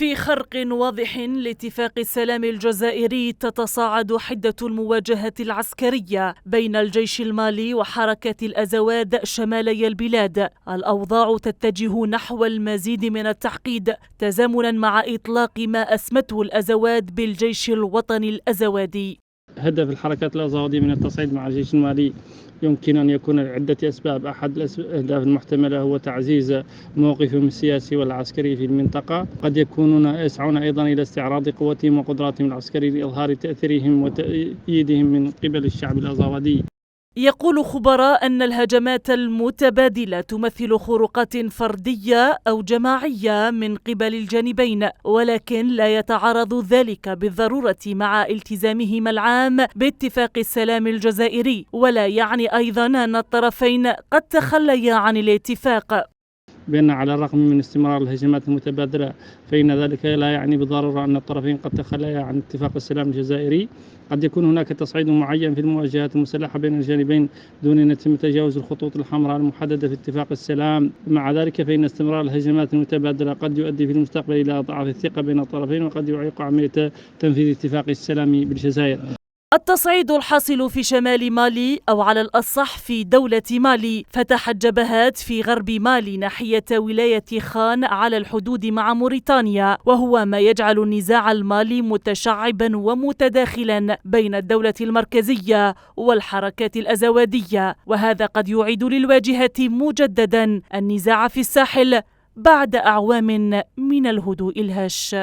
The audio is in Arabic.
في خرق واضح لاتفاق السلام الجزائري تتصاعد حدة المواجهة العسكرية بين الجيش المالي وحركة الأزواد شمالي البلاد. الأوضاع تتجه نحو المزيد من التعقيد تزامنا مع إطلاق ما أسمته الأزواد بالجيش الوطني الأزوادي. هدف الحركات الأزوادية من التصعيد مع الجيش المالي يمكن أن يكون لعدة أسباب. أحد الأهداف المحتملة هو تعزيز موقفهم السياسي والعسكري في المنطقة. قد يكونون يسعون أيضا إلى استعراض قوتهم وقدراتهم العسكرية لإظهار تأثيرهم وتأييدهم من قبل الشعب الأزوادي. يقول خبراء أن الهجمات المتبادلة تمثل خروقات فردية أو جماعية من قبل الجانبين، ولكن لا يتعارض ذلك بالضرورة مع التزامهما العام باتفاق السلام الجزائري، ولا يعني أيضا أن الطرفين قد تخليا عن الاتفاق. بأن على الرغم من استمرار الهجمات المتبادلة فإن ذلك لا يعني بالضرورة أن الطرفين قد تخليا عن اتفاق السلام الجزائري. قد يكون هناك تصعيد معين في المواجهات المسلحة بين الجانبين دون أن يتم تجاوز الخطوط الحمراء المحددة في اتفاق السلام. مع ذلك فإن استمرار الهجمات المتبادلة قد يؤدي في المستقبل إلى ضعف الثقة بين الطرفين وقد يعيق عملية تنفيذ اتفاق السلام بالجزائر. التصعيد الحاصل في شمال مالي أو على الأصح في دولة مالي فتح جبهات في غرب مالي ناحية ولاية خان على الحدود مع موريتانيا، وهو ما يجعل النزاع المالي متشعبا ومتداخلا بين الدولة المركزية والحركات الأزوادية، وهذا قد يعيد للواجهة مجددا النزاع في الساحل بعد أعوام من الهدوء الهش.